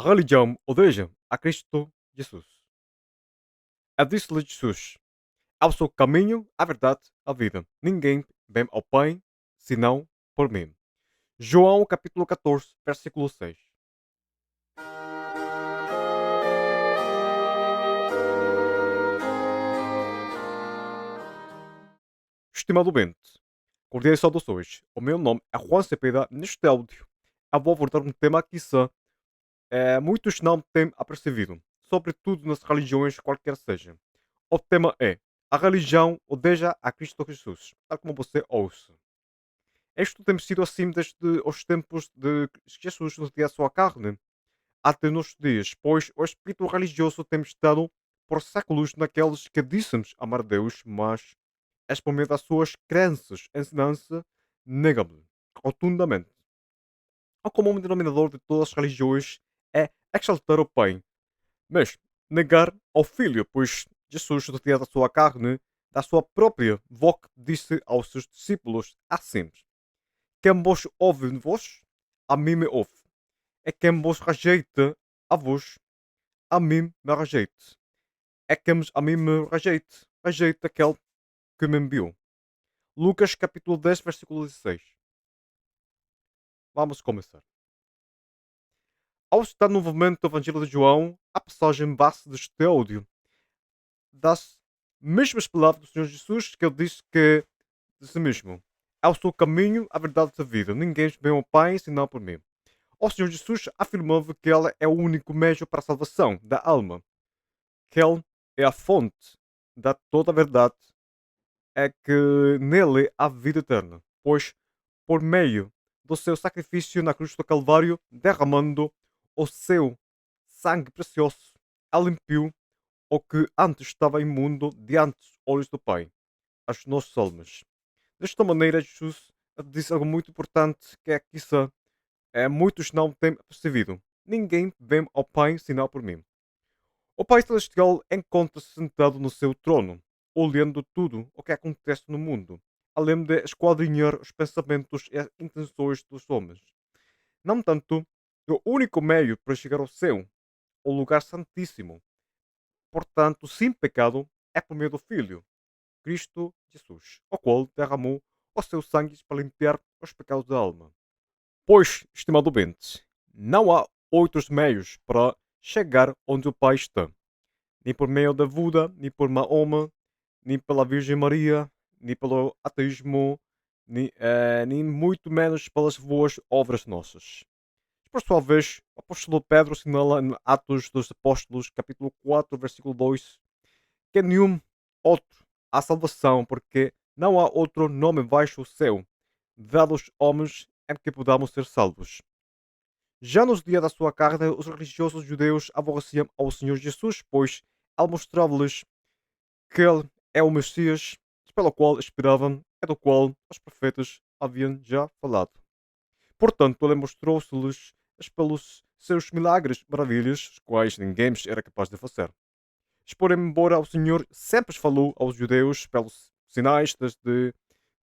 A religião odeia a Cristo Jesus. Disse-lhe Jesus: "Eu sou o caminho, a verdade, a vida. Ninguém vem ao Pai senão por mim." João capítulo 14, versículo 6. Estimado ouvinte, cordiais saudações. O meu nome é Juan Cepeda. Neste áudio, eu vou abordar um tema que muitos não têm apercebido, sobretudo nas religiões qualquer seja. O tema é: a religião odeia a Cristo Jesus, tal como você ouça. Isto tem sido assim desde os tempos de Jesus nos dia a sua carne, até nos dias, pois o espírito religioso tem estado por séculos naqueles que dizemos amar a Deus, mas és por meio das suas crenças, ensinança, nega-me rotundamente. O comum denominador de todas as religiões é exaltar o Pai, mas negar ao Filho, pois Jesus, no dia da sua carne, da sua própria boca, disse aos seus discípulos assim: "Quem vos ouve vos, a mim me ouve. É quem vos rejeita a vos, a mim me rejeite. É quem a mim me rejeite, rejeita aquele que me enviou." Lucas capítulo 10, versículo 16. Vamos começar. Ao citar novamente o Evangelho de João, a passagem base deste áudio das mesmas palavras do Senhor Jesus que ele disse que de si mesmo: "Eu sou o caminho, a verdade e a vida. Ninguém vem ao Pai senão por mim." O Senhor Jesus afirmava que Ele é o único meio para a salvação da alma, que Ele é a fonte da toda a verdade, é que nele há vida eterna, pois por meio do seu sacrifício na cruz do Calvário, derramando o seu sangue precioso, Ele limpiu o que antes estava imundo diante dos olhos do Pai, as nossas almas. Desta maneira, Jesus disse algo muito importante que é que isso muitos não têm percebido. Ninguém vem ao Pai senão por mim. O Pai Celestial encontra-se sentado no seu trono, olhando tudo o que acontece no mundo, além de esquadrinhar os pensamentos e as intenções dos homens. Não tanto, o único meio para chegar ao céu, o lugar santíssimo, portanto, sem pecado, é por meio do Filho, Cristo Jesus, o qual derramou o seu sangue para limpar os pecados da alma. Pois, estimado ouvinte, não há outros meios para chegar onde o Pai está. Nem por meio da Buda, nem por Mahoma, nem pela Virgem Maria, nem pelo ateísmo, nem muito menos pelas boas obras nossas. Por sua vez, o apóstolo Pedro assinala em Atos dos Apóstolos, capítulo 4, versículo 2, que nenhum outro há salvação, porque não há outro nome baixo o céu, dado aos homens em que podamos ser salvos. Já nos dias da sua carne, os religiosos judeus aborreciam ao Senhor Jesus, pois ele mostrava-lhes que ele é o Messias, pelo qual esperavam e do qual os profetas haviam já falado. Portanto, ele mostrou-se-lhes pelos seus milagres, maravilhas, os quais ninguém era capaz de fazer. Expor embora o Senhor sempre falou aos judeus pelos sinais desde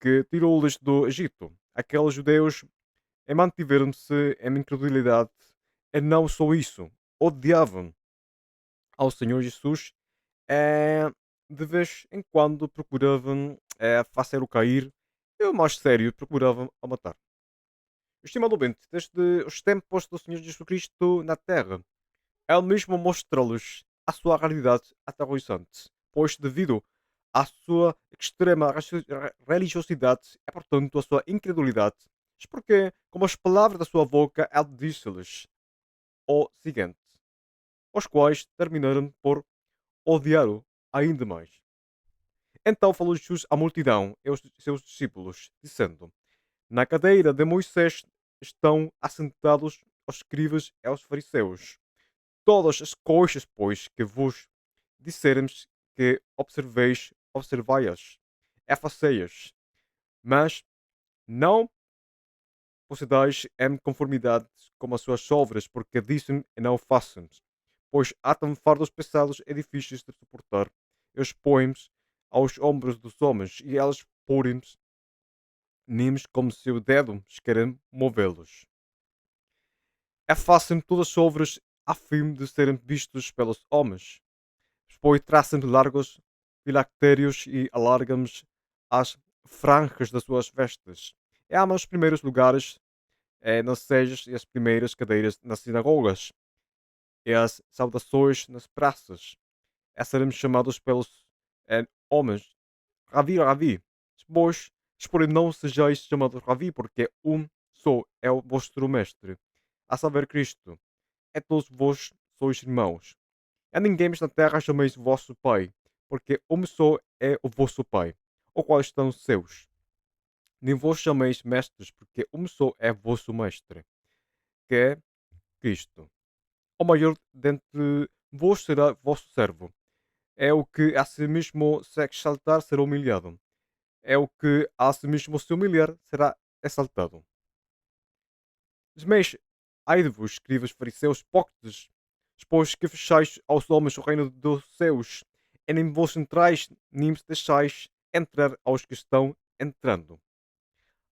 que tirou-lhes do Egito. Aqueles judeus mantiveram-se em incredulidade e não só isso, odiavam ao Senhor Jesus, de vez em quando procuravam fazer-o cair e o mais sério, procuravam o matar. Estimado ouvinte, desde os tempos do Senhor Jesus Cristo na Terra, ele mesmo mostra-lhes a sua realidade aterrorizante, pois devido à sua extrema religiosidade e, portanto, à sua incredulidade, porque, como as palavras da sua boca, ele disse-lhes o seguinte, os quais terminaram por odiá-lo ainda mais. Então falou Jesus à multidão e aos seus discípulos, dizendo: "Na cadeira de Moisés estão assentados os escribas e os fariseus. Todas as coisas, pois, que vos dissermos que observeis, observai-as, e facei-as, mas não procedais em conformidade com as suas obras, porque dizem e não façam. Pois atam fardos pesados e difíceis de suportar, e os põem aos ombros dos homens, e elas porem-se neles como se o dedo querem movê-los. É fácil todas as obras a fim de serem vistos pelos homens. Depois traçam largos filactérios e alargam as franjas das suas vestes. E há os primeiros lugares nas sejas e as primeiras cadeiras nas sinagogas e as saudações nas praças. É seremos chamados pelos homens Ravi, Ravi. Depois, porém, não sejais chamados Ravi, porque um só é o vosso mestre, a saber Cristo. É todos vós sois irmãos. A ninguém na terra chameis vosso Pai, porque um só é o vosso Pai, o qual está nos céus. Nem vos chameis mestres, porque um só é vosso mestre, que é Cristo. O maior dentre vós será vosso servo. É o que a si mesmo se exaltar será humilhado. É o que a si mesmo se humilhar será exaltado. Mas, ai de vos, escribas, fariseus, hipócritas, pois que fechais aos homens o reino dos céus, e nem vos entrais, nem vos deixais entrar aos que estão entrando.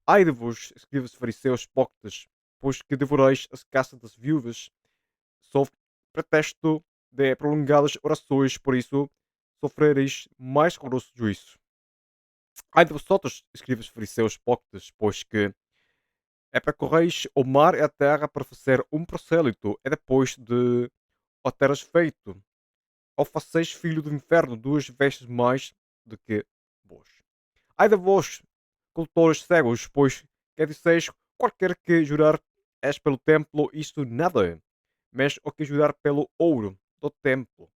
Ai de vos, escribas, fariseus, hipócritas, pois que devorais as casas das viúvas, sob pretexto de prolongadas orações, por isso sofrereis mais rigoroso juízo. Ai de vosotros, escribas, fariseus, hipócritas, pois que é para correis o mar e a terra para fazer um prosélito, e depois de o teres feito, ou faceis filho do inferno duas vezes mais do que vós. Ai de vós, cultores cegos, pois que disseis, qualquer que jurar és pelo templo, isto nada é, mas o que jurar pelo ouro do templo,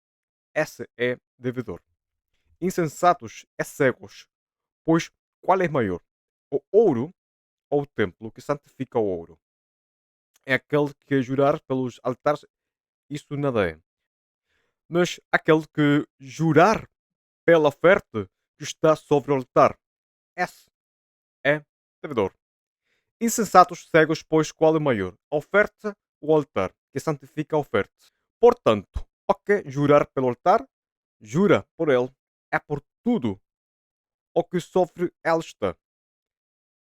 esse é devedor. Insensatos e cegos, pois qual é maior? O ouro ou o templo que santifica o ouro? É aquele que jurar pelos altares, isso nada é. Mas aquele que jurar pela oferta que está sobre o altar, esse é devedor. Insensatos cegos, pois qual é maior? A oferta ou o altar, que santifica a oferta? Portanto, o que jurar pelo altar, jura por ele, é por tudo o que sobre ele está.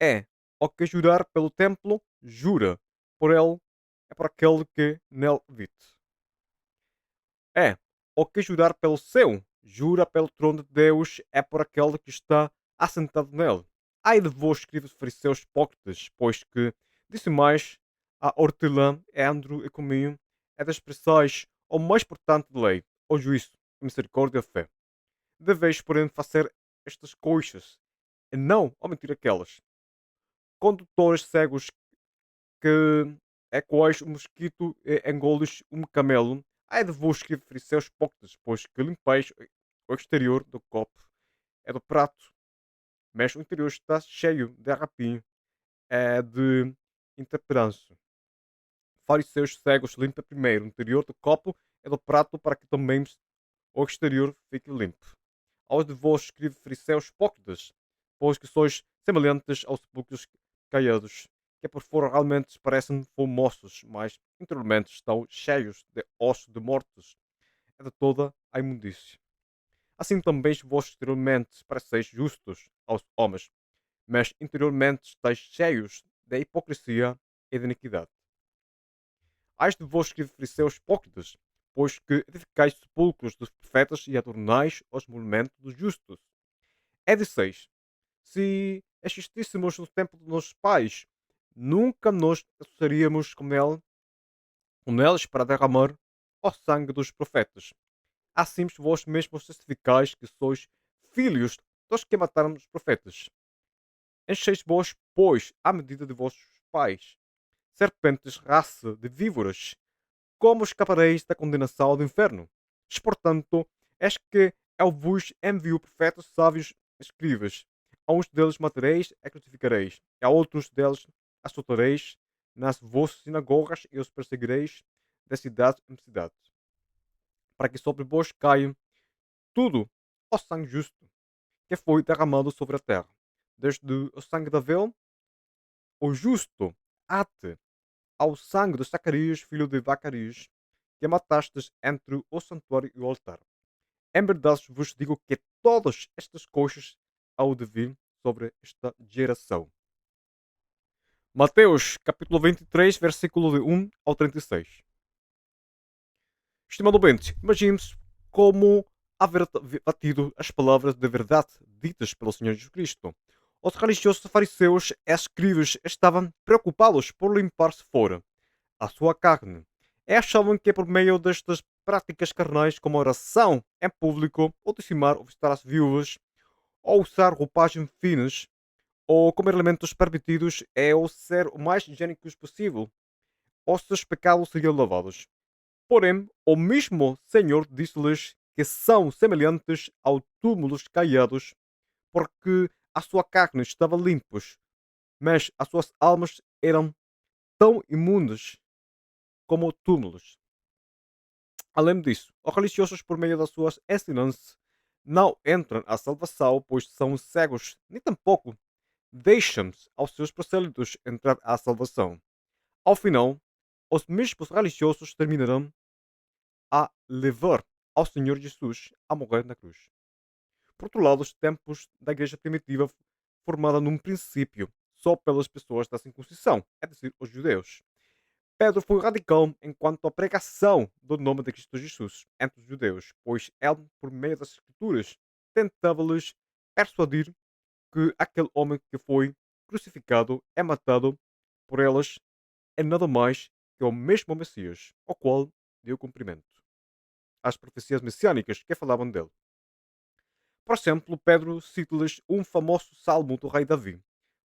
É o que jurar pelo templo, jura por ele, é por aquele que nele habite. É o que jurar pelo céu, jura pelo trono de Deus, é por aquele que está assentado nele. Ai de vós, escribas fariseus hipócritas, pois que disse mais a hortelã, é andro e cominho, é das pressais, o mais importante da lei, o juízo, a misericórdia e a fé. Deveis, porém, fazer estas coisas, e não omitir aquelas. Condutores cegos que é quais o mosquito engoles um camelo. Ai de vos que fariseus hipócritas, pois que limpais o exterior do copo é do prato, mas o interior está cheio de arrapinho, é de intemperança. Fariseus cegos, limpa primeiro o interior do copo e do prato para que também o exterior fique limpo. Aos de vós escreve fariseus hipócritas, pois que sois semelhantes aos sepulcros caiados, que por fora realmente parecem formosos, mas interiormente estão cheios de ossos de mortos e de toda a imundície. Assim também vós exteriormente pareceis justos aos homens, mas interiormente estáis cheios de hipocrisia e de iniquidade. Ais de vós que fariseus hipócritas, pois que edificais sepulcros dos profetas e adornais os monumentos dos justos. É de seis. Se existíssemos no tempo dos nossos pais, nunca nos associaríamos com eles para derramar o sangue dos profetas. Assim vós mesmos testificais que sois filhos dos que mataram os profetas. Encheis vós, pois, à medida de vossos pais, serpentes, raça de víboras, como escapareis da condenação do inferno? Mas, portanto, és que eu vos envio profetas, sábios, escribas. A uns deles matareis e crucificareis, e a outros deles açoitareis nas vossas sinagogas e os perseguireis de cidade em cidade, para que sobre vós caia tudo o sangue justo que foi derramado sobre a terra, desde o sangue de Abel, o justo, até ao sangue de Zacarias, filho de Zacarias, que matastes entre o santuário e o altar. Em verdade vos digo que todas estas coisas hão de vir sobre esta geração. Mateus capítulo 23, versículo de 1 ao 36. Estimado ouvinte, imagine-se como haver batido as palavras de verdade ditas pelo Senhor Jesus Cristo. Os religiosos fariseus e escribas estavam preocupados por limpar-se fora a sua carne. E achavam que por meio destas práticas carnais, como oração em público, ou dizimar ou visitar as viúvas, ou usar roupagens finas, ou comer alimentos permitidos, é o ser o mais higiênicos possível, os seus pecados seriam lavados. Porém, o mesmo Senhor disse-lhes que são semelhantes ao túmulos caiados, porque a sua carne estava limpos, mas as suas almas eram tão imundas como túmulos. Além disso, os religiosos, por meio das suas ensinanças, não entram à salvação, pois são cegos, nem tampouco deixam-se aos seus prosélitos entrar à salvação. Ao final, os mesmos religiosos terminarão a levar ao Senhor Jesus a morrer na cruz. Por outro lado, os tempos da igreja primitiva, formada num princípio só pelas pessoas da circuncisão, é dizer, os judeus. Pedro foi radical enquanto à pregação do nome de Cristo Jesus entre os judeus, pois ele, por meio das Escrituras, tentava-lhes persuadir que aquele homem que foi crucificado e matado por elas é nada mais que o mesmo Messias, ao qual deu cumprimento às profecias messiânicas que falavam dele. Por exemplo, Pedro cita-lhes um famoso salmo do rei Davi: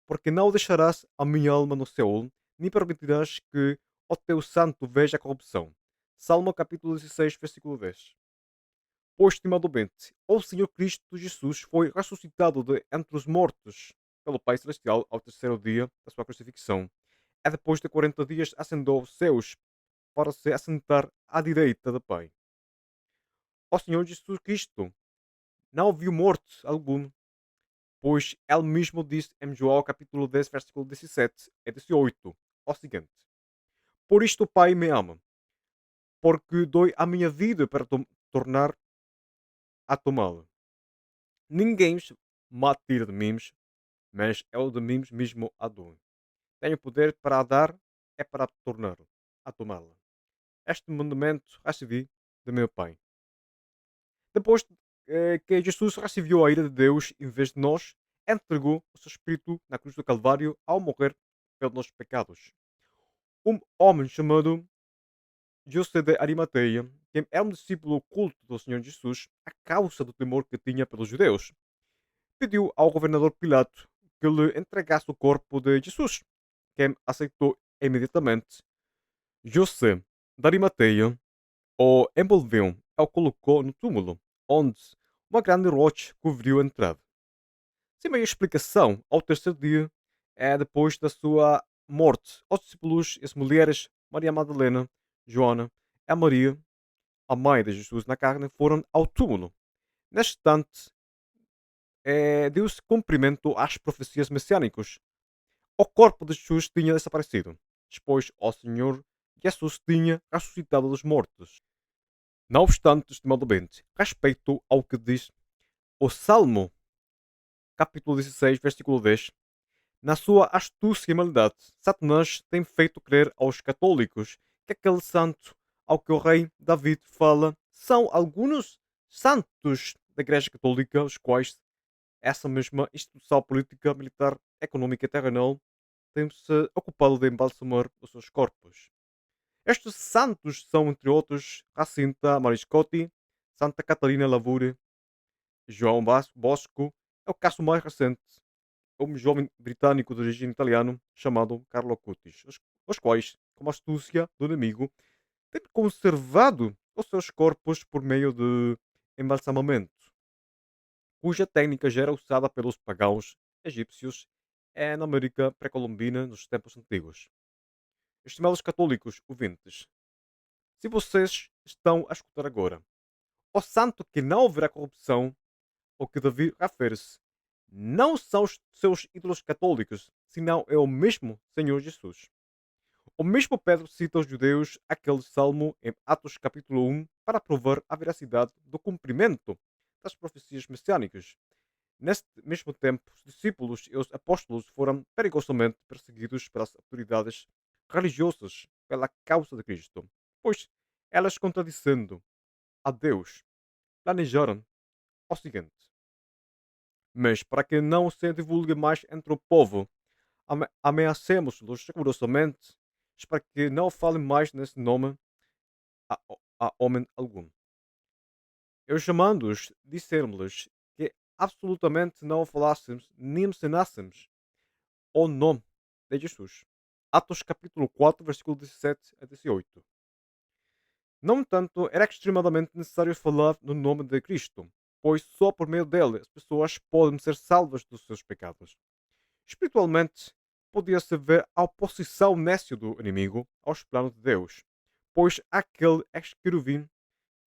Porque não deixarás a minha alma no Seol, nem permitirás que o teu santo veja a corrupção. Salmo capítulo 16, versículo 10. Pois, estimado ouvinte, o Senhor Cristo Jesus foi ressuscitado de entre os mortos pelo Pai Celestial ao terceiro dia da sua crucifixão. E depois de 40 dias ascendeu aos céus para se assentar à direita do Pai. O Senhor Jesus Cristo não viu morte algum, pois ele mesmo disse em João capítulo 10, versículo 17 e 18, o seguinte: Por isto o Pai me ama, porque dou a minha vida para tornar a tomá-la. Ninguém me tira de mim, mas eu de mim mesmo a dou. Tenho poder para a dar e para a tornar a tomá-la. Este mandamento recebi de meu Pai. Depois que Jesus recebeu a ira de Deus em vez de nós, entregou o seu Espírito na cruz do Calvário ao morrer pelos nossos pecados. Um homem chamado José de Arimateia, que era um discípulo oculto do Senhor Jesus, a causa do temor que tinha pelos judeus, pediu ao governador Pilato que lhe entregasse o corpo de Jesus, que aceitou imediatamente. José de Arimateia o envolveu e o colocou no túmulo, onde uma grande rocha cobriu a entrada. Sem meia explicação, ao terceiro dia, depois da sua morte, os discípulos e as mulheres, Maria Madalena, Joana e a Maria, a mãe de Jesus na carne, foram ao túmulo. Neste instante, deu-se cumprimento às profecias messiânicas. O corpo de Jesus tinha desaparecido. Depois, o Senhor Jesus tinha ressuscitado dos mortos. Não obstante, estimado ouvinte, respeito ao que diz o Salmo, capítulo 16, versículo 10, na sua astúcia e maldade, Satanás tem feito crer aos católicos que aquele santo ao que o rei David fala são alguns santos da Igreja Católica, os quais essa mesma instituição política, militar, económica e terrenal tem-se ocupado de embalsamar os seus corpos. Estes santos são, entre outros, Jacinta Mariscotti, Santa Catarina Lavure, João Bosco. É o caso mais recente, um jovem britânico de origem italiano chamado Carlo Acutis, os quais, como astúcia do inimigo, têm conservado os seus corpos por meio de embalsamamento, cuja técnica já era usada pelos pagãos egípcios na América pré-colombina nos tempos antigos. Estimados católicos ouvintes, se vocês estão a escutar agora, o santo que não haverá corrupção, ao que Davi refere-se, não são os seus ídolos católicos, senão é o mesmo Senhor Jesus. O mesmo Pedro cita aos judeus aquele salmo em Atos capítulo 1 para provar a veracidade do cumprimento das profecias messiânicas. Neste mesmo tempo, os discípulos e os apóstolos foram perigosamente perseguidos pelas autoridades religiosas pela causa de Cristo, pois elas contradizendo a Deus, planejaram o seguinte: mas para que não se divulgue mais entre o povo, ameacemos-los rigorosamente, para que não falem mais nesse nome a homem algum. Eu chamando-os, disseram-lhes que absolutamente não falássemos nem mencionássemos o nome de Jesus. Atos capítulo 4, versículo 17 a 18. No entanto, era extremamente necessário falar no nome de Cristo, pois só por meio dele as pessoas podem ser salvas dos seus pecados. Espiritualmente, podia-se ver a oposição nécia do inimigo aos planos de Deus, pois aquele ex-querubim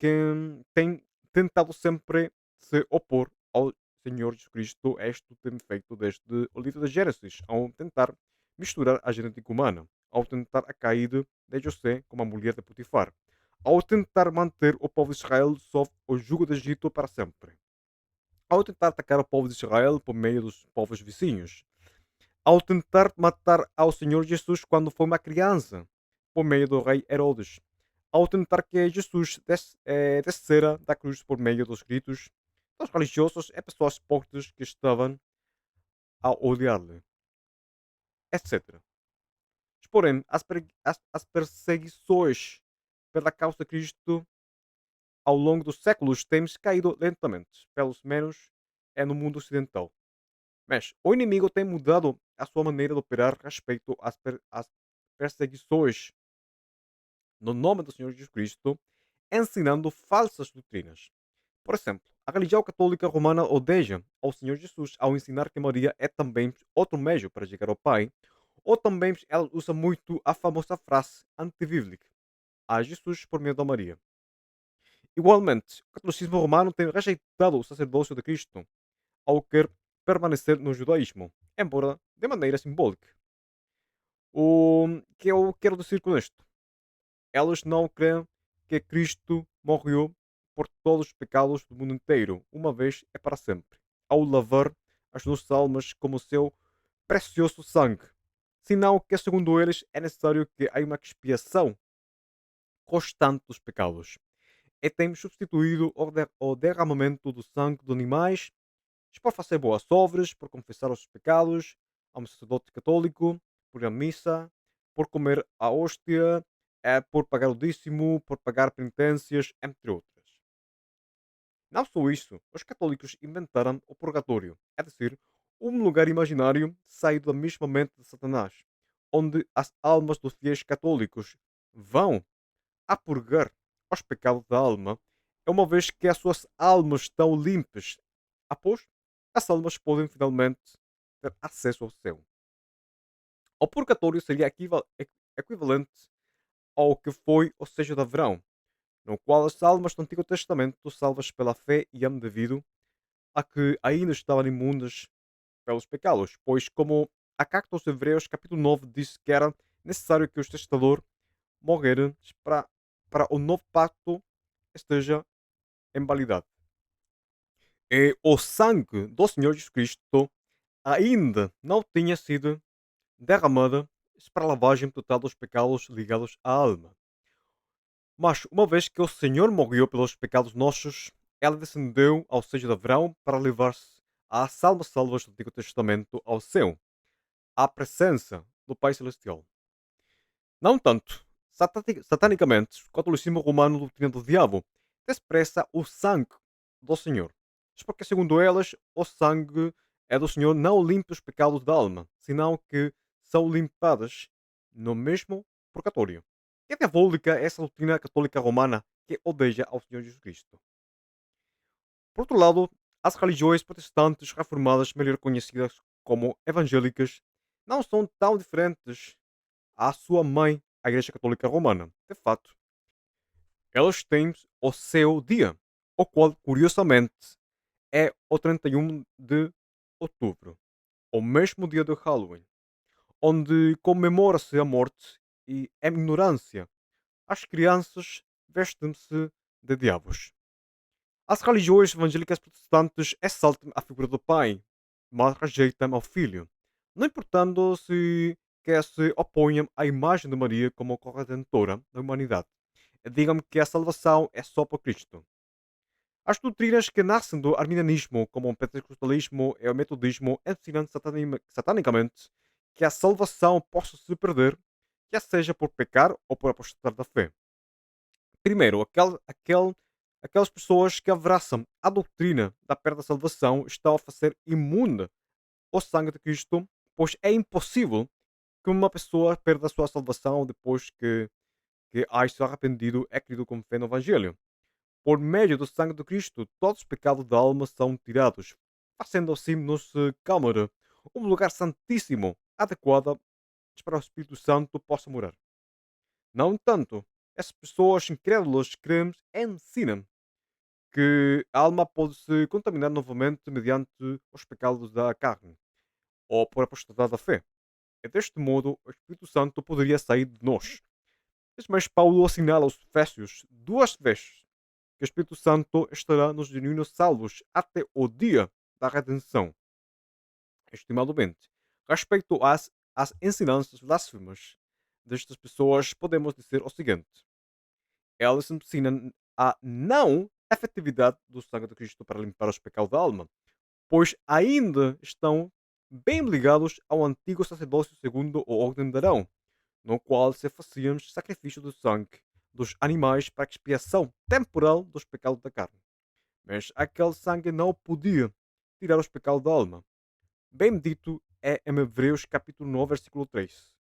que tem tentado sempre se opor ao Senhor Jesus Cristo. Isto tem feito desde o livro de Gênesis, ao tentar misturar a genética humana, ao tentar a caída de José com a mulher de Potifar, ao tentar manter o povo de Israel sob o jugo do Egito para sempre, ao tentar atacar o povo de Israel por meio dos povos vizinhos, ao tentar matar ao Senhor Jesus quando foi uma criança, por meio do rei Herodes, ao tentar que Jesus descera da cruz por meio dos gritos dos religiosos e pessoas hipócritas que estavam a odiar-lhe, etc. Porém, as perseguições pela causa de Cristo ao longo dos séculos têm caído lentamente, pelo menos é no mundo ocidental. Mas o inimigo tem mudado a sua maneira de operar respeito às perseguições no nome do Senhor Jesus Cristo, ensinando falsas doutrinas. Por exemplo, a religião católica romana odeia ao Senhor Jesus ao ensinar que Maria é também outro meio para chegar ao Pai, ou também ela usa muito a famosa frase antibíblica, a Jesus por meio da Maria. Igualmente, o catolicismo romano tem rejeitado o sacerdócio de Cristo ao querer permanecer no judaísmo, embora de maneira simbólica. O que eu quero dizer com isto? Elas não creem que Cristo morreu por todos os pecados do mundo inteiro, uma vez e para sempre, ao lavar as nossas almas com o seu precioso sangue. Senão que, segundo eles, é necessário que haja uma expiação constante dos pecados. E temos substituído o derramamento do sangue de animais por fazer boas obras, por confessar os pecados a um sacerdote católico, por ir à missa, por comer a hóstia, por pagar o dízimo, por pagar penitências, entre outras. Não só isso, os católicos inventaram o purgatório, é dizer, um lugar imaginário saído da mesma mente de Satanás, onde as almas dos fiéis católicos vão a purgar os pecados da alma, uma vez que as suas almas estão limpas. Após, as almas podem finalmente ter acesso ao céu. O purgatório seria equivalente ao que foi o seja de Abraão, no qual as almas do Antigo Testamento, salvas pela fé e ame devido a que ainda estavam imundas pelos pecados, pois como a carta aos Hebreus, capítulo 9, diz que era necessário que o testador morrer para o novo pacto esteja em validade. E o sangue do Senhor Jesus Cristo ainda não tinha sido derramado para a lavagem total dos pecados ligados à alma. Mas, uma vez que o Senhor morreu pelos pecados nossos, ela descendeu ao seio de Abraão para levar-se às almas salvas do Antigo Testamento ao céu, à presença do Pai Celestial. Não tanto, satanicamente, o catolicismo romano, doutrina do diabo, despreza o sangue do Senhor. Isto porque, segundo elas, o sangue é do Senhor não limpa os pecados da alma, senão que são limpadas no mesmo purgatório. Que diabólica é essa doutrina católica romana que odeia ao Senhor Jesus Cristo? Por outro lado, as religiões protestantes reformadas, melhor conhecidas como evangélicas, não são tão diferentes à sua mãe, a Igreja Católica Romana. De fato, elas têm o seu dia, o qual, curiosamente, é o 31 de outubro, o mesmo dia do Halloween, onde comemora-se a morte e a ignorância. As crianças vestem-se de diabos. As religiões evangélicas protestantes exaltam a figura do pai, mas rejeitam ao filho, não importando se que se oponham à imagem de Maria como corredentora da humanidade. digam que a salvação é só por Cristo. As doutrinas que nascem do arminianismo, como o pentecostalismo e o metodismo, ensinam satanicamente que a salvação possa se perder, quer seja por pecar ou por apostatar da fé. Primeiro, aquelas pessoas que abraçam a doutrina da perda da salvação estão a fazer imune ao sangue de Cristo, pois é impossível que uma pessoa perda a sua salvação depois que há se arrependido e crido com fé no Evangelho. Por meio do sangue de Cristo, todos os pecados da alma são tirados, fazendo assim nos Câmara, um lugar santíssimo, adequado para o Espírito Santo possa morar. No entanto, essas pessoas incrédulas que ensinam que a alma pode se contaminar novamente mediante os pecados da carne, ou por apostatar da fé. E deste modo, o Espírito Santo poderia sair de nós. Mas Paulo assinala aos Efésios duas vezes que o Espírito Santo estará nos genuínos salvos até o dia da redenção. Estimadamente, respeito às ensinanças blasfemas destas pessoas, podemos dizer o seguinte: elas ensinam a não efetividade do sangue de Cristo para limpar os pecados da alma, pois ainda estão bem ligados ao antigo sacerdócio segundo a ordem de Arão, no qual se faziam sacrifício do sangue dos animais para a expiação temporal dos pecados da carne. Mas aquele sangue não podia tirar os pecados da alma. Bem dito é em Hebreus capítulo 9, versículo 3,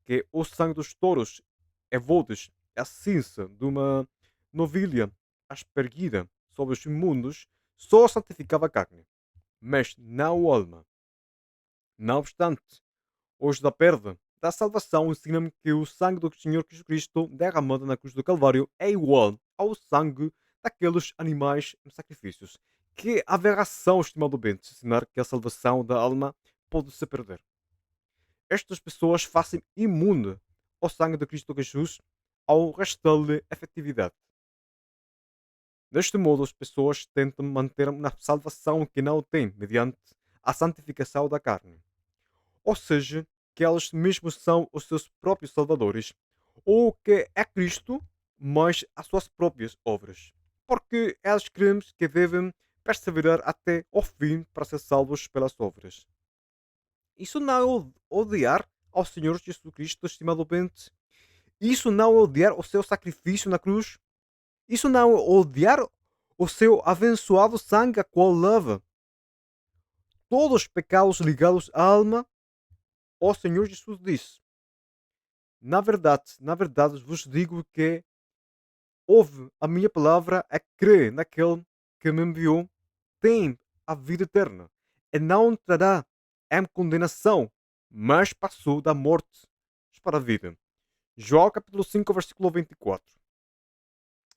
que o sangue dos touros é bodes, a cinza de uma novilha aspergida sobre os imundos, só santificava a carne, mas não a alma. Não obstante, os da perda da salvação ensinam-me que o sangue do Senhor Jesus Cristo derramado na cruz do Calvário é igual ao sangue daqueles animais em sacrifícios. Que aberração, estimado Bento, ensinar que a salvação da alma pode se perder. Estas pessoas fazem imune ao sangue de Cristo Jesus ao restar-lhe efetividade. Deste modo, as pessoas tentam manter uma salvação que não têm mediante a santificação da carne. Ou seja, que elas mesmas são os seus próprios salvadores, ou que é Cristo, mas as suas próprias obras. Porque elas creem que devem perseverar até ao fim para ser salvos pelas obras. Isso não é odiar ao Senhor Jesus Cristo, estimado ouvinte. Isso não é odiar o seu sacrifício na cruz. Isso não é odiar o seu abençoado sangue a qual lava todos os pecados ligados à alma. O Senhor Jesus disse: na verdade vos digo que ouve a minha palavra e crê naquele que me enviou, tem a vida eterna e não entrará em condenação, mas passou da morte para a vida. João capítulo 5, versículo 24.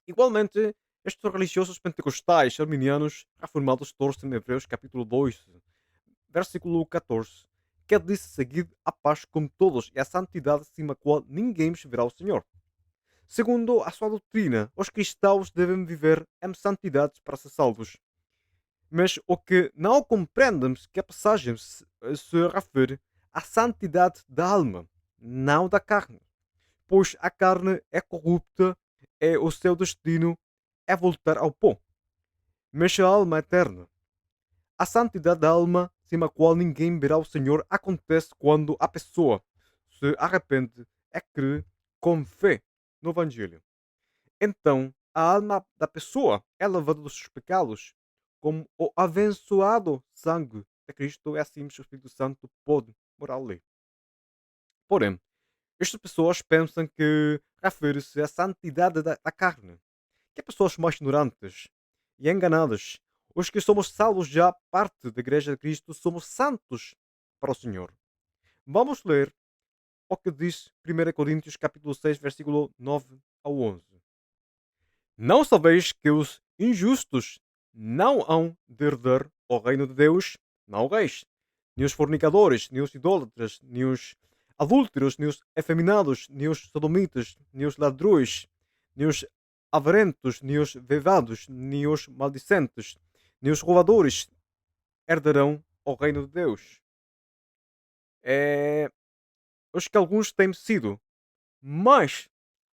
Igualmente, estes religiosos pentecostais arminianos reformados torcem em Hebreus capítulo 2, versículo 14, que disse seguir a paz com todos e a santidade sem a qual ninguém verá o Senhor. Segundo a sua doutrina, os cristãos devem viver em santidade para ser salvos. Mas o que não compreendemos que a passagem se refere à santidade da alma, não da carne. Pois a carne é corrupta e o seu destino é voltar ao pó. Mas a alma é eterna. A santidade da alma, sem a qual ninguém verá o Senhor, acontece quando a pessoa se arrepende e crê com fé no Evangelho. Então, a alma da pessoa é lavada dos seus pecados, como o abençoado sangue de Cristo, e assim o Espírito Santo pode morar ali. Porém, estas pessoas pensam que refere-se à santidade da carne, que é pessoas mais ignorantes e enganadas. Os que somos salvos já parte da Igreja de Cristo somos santos para o Senhor. Vamos ler o que diz 1 Coríntios capítulo 6, versículo 9 ao 11. Não sabeis que os injustos não hão de herdar o reino de Deus? Não reis. Nem os fornicadores, nem os idólatras, nem os adúlteros, nem os efeminados, nem os sodomitas, nem os ladrões, nem os avarentos, nem os vevados, nem os maldicentes, nem os roubadores herdarão o reino de Deus. É os que alguns têm sido, mas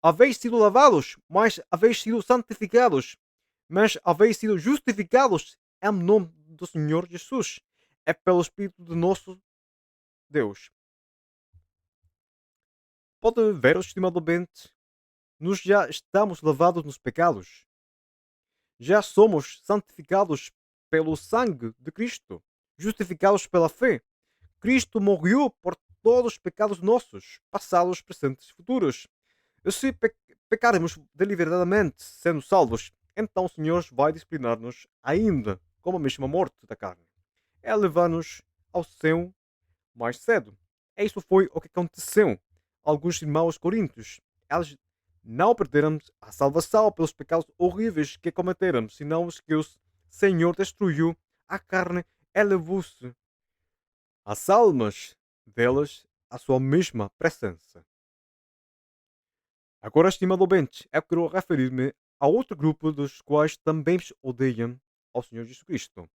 haveis sido lavados, mas haveis sido santificados, mas haveis sido justificados em nome do Senhor Jesus. É pelo Espírito de nosso Deus. Pode ver, estimado ouvinte, nós já estamos lavados nos pecados. Já somos santificados pelo sangue de Cristo, justificados pela fé. Cristo morreu por todos os pecados nossos, passados, presentes e futuros. E se pecarmos deliberadamente, sendo salvos, então o Senhor vai disciplinar-nos ainda com a mesma morte da carne. É levar-nos ao céu mais cedo. Isso foi o que aconteceu. Alguns irmãos coríntios, eles não perderam a salvação pelos pecados horríveis que cometeram, senão os que o Senhor destruiu a carne e levou-se as almas delas à sua mesma presença. Agora, estimado ouvinte, eu quero referir-me a outro grupo dos quais também odeiam ao Senhor Jesus Cristo.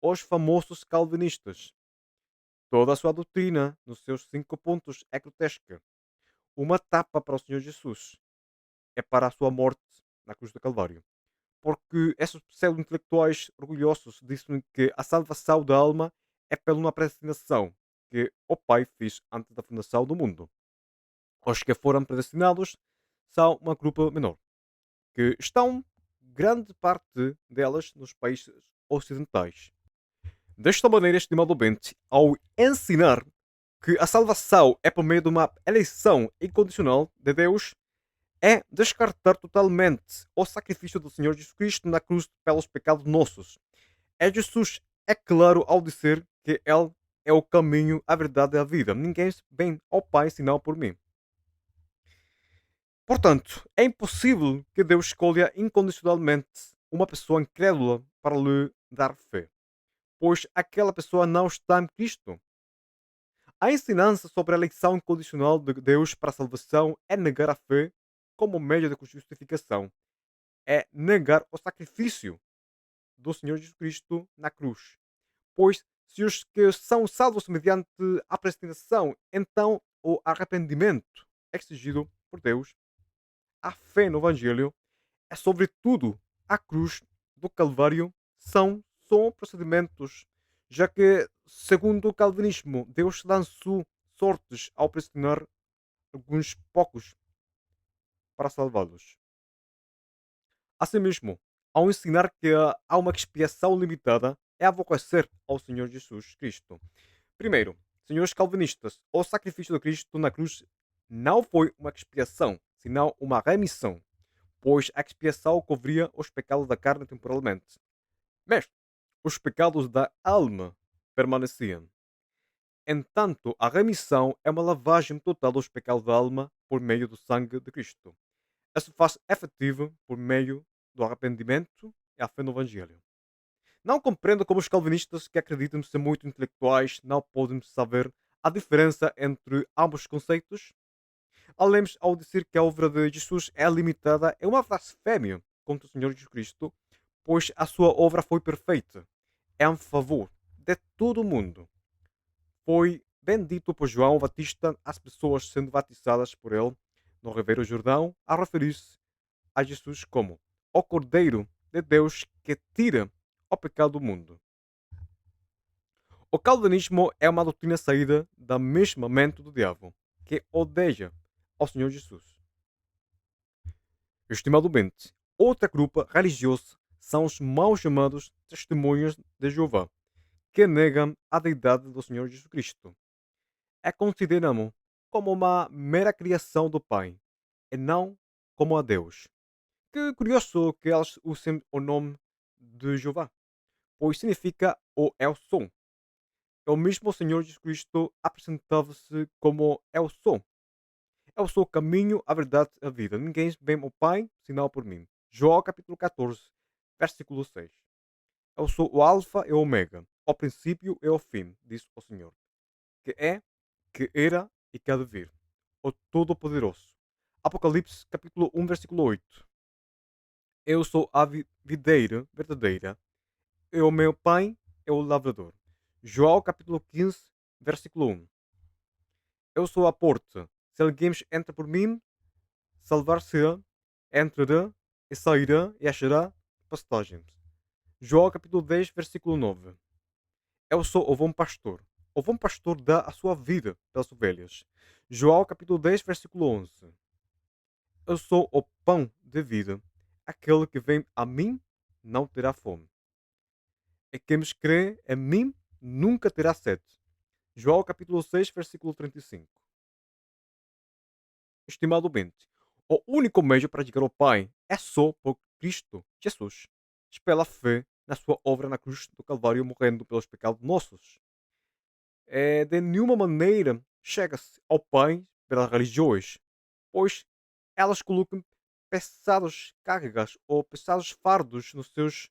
Os famosos calvinistas. Toda a sua doutrina, nos seus 5 pontos, é grotesca. Uma tapa para o Senhor Jesus. É para a sua morte na cruz do Calvário. Porque esses pseudo-intelectuais orgulhosos dizem que a salvação da alma é pela uma predestinação que o Pai fez antes da fundação do mundo. Os que foram predestinados são uma grupo menor, que estão, grande parte delas, nos países ocidentais. Desta maneira, estimado ouvinte, ao ensinar que a salvação é por meio de uma eleição incondicional de Deus, é descartar totalmente o sacrifício do Senhor Jesus Cristo na cruz pelos pecados nossos. É Jesus é claro ao dizer que Ele é o caminho, a verdade e a vida. Ninguém vem ao Pai senão por mim. Portanto, é impossível que Deus escolha incondicionalmente uma pessoa incrédula para lhe dar fé, pois aquela pessoa não está em Cristo. A ensinança sobre a eleição incondicional de Deus para a salvação é negar a fé como meio de justificação. É negar o sacrifício do Senhor Jesus Cristo na cruz. Pois se os que são salvos mediante a predestinação, então o arrependimento exigido por Deus, a fé no Evangelho, é sobretudo a cruz do Calvário, são só procedimentos, já que, segundo o calvinismo, Deus lançou sortes ao predestinar alguns poucos para salvá-los. Assim mesmo, ao ensinar que há uma expiação limitada, é aborrecer ao Senhor Jesus Cristo. Primeiro, senhores calvinistas, o sacrifício de Cristo na cruz não foi uma expiação, senão uma remissão, pois a expiação cobria os pecados da carne temporalmente, mas os pecados da alma permaneciam. Entanto, a remissão é uma lavagem total dos pecados da alma por meio do sangue de Cristo. Isso faz efetivo por meio do arrependimento e a fé no Evangelho. Não compreendo como os calvinistas que acreditam ser muito intelectuais não podem saber a diferença entre ambos os conceitos. Além ao dizer que a obra de Jesus é limitada, é uma blasfémia contra o Senhor Jesus Cristo, pois a sua obra foi perfeita. É em favor de todo o mundo. Foi bendito por João Batista as pessoas sendo batizadas por ele no Ribeiro Jordão, a referir-se a Jesus como o Cordeiro de Deus que tira o pecado do mundo. O calvinismo é uma doutrina saída da mesma mente do diabo, que odeia ao Senhor Jesus. Estimado ouvinte, outra grupo religiosa são os mal chamados testemunhas de Jeová, que negam a deidade do Senhor Jesus Cristo. É consideramos como uma mera criação do Pai, e não como a Deus. Que curioso que eles usem o nome de Jeová, pois significa o Eu Sou. O mesmo Senhor Jesus Cristo apresentava-se como Eu Sou. Eu sou o caminho, a verdade e a vida. Ninguém vem ao Pai senão por mim. João capítulo 14, versículo 6. Eu sou o Alfa e o Ômega, o princípio e o fim, diz o Senhor, que é, que era e que há de vir, o Todo-Poderoso. Apocalipse capítulo 1, versículo 8. Eu sou a videira verdadeira e o meu pai é o lavrador. João capítulo 15, versículo 1. Eu sou a porta. Se alguém entra por mim, salvar-se-á, entrará e sairá e achará pastagens. João capítulo 10, versículo 9. Eu sou o bom pastor. O bom pastor dá a sua vida pelas ovelhas. João capítulo 10, versículo 11. Eu sou o pão de vida. Aquele que vem a mim não terá fome. E quem me crê em mim nunca terá sede. João capítulo 6, versículo 35. Estimado ouvinte, o único meio para chegar ao Pai é só por Cristo Jesus, pela fé na sua obra na cruz do Calvário, morrendo pelos pecados nossos. De nenhuma maneira chega-se ao Pai pelas religiões, pois elas colocam pesadas cargas ou pesados fardos nos seus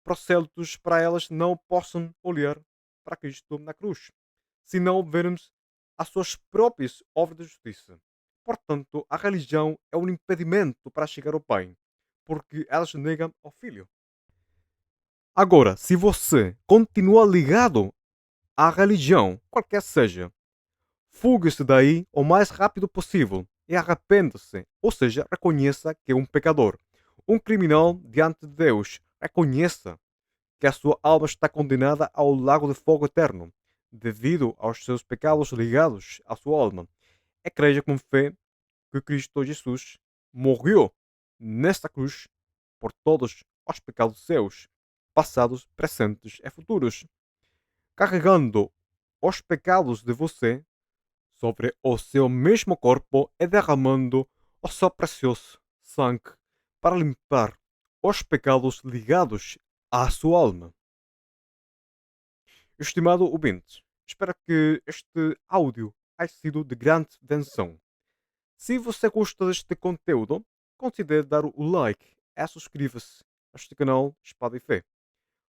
prosélitos para elas não possam olhar para Cristo na cruz, se não vermos as suas próprias obras de justiça. Portanto, a religião é um impedimento para chegar ao Pai, porque elas negam ao Filho. Agora, se você continua ligado à religião, qualquer seja, fugue-se daí o mais rápido possível e arrependa-se, ou seja, reconheça que é um pecador, um criminal diante de Deus. Reconheça que a sua alma está condenada ao lago de fogo eterno, devido aos seus pecados ligados à sua alma. E creia com fé que Cristo Jesus morreu nesta cruz por todos os pecados seus, passados, presentes e futuros, carregando os pecados de você sobre o seu mesmo corpo e derramando o seu precioso sangue para limpar os pecados ligados à sua alma. Estimado ouvinte, espero que este áudio tenha sido de grande atenção. Se você gosta deste conteúdo, considere dar o like e subscreva-se a este canal Espada e Fé,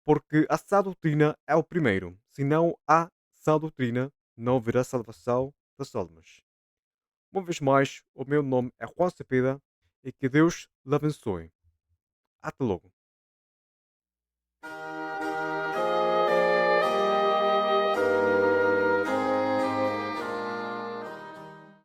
porque a sã doutrina é o primeiro. Se não há sã doutrina, não haverá salvação das almas. Uma vez mais, o meu nome é Juan Cepeda e que Deus lhe abençoe. Até logo.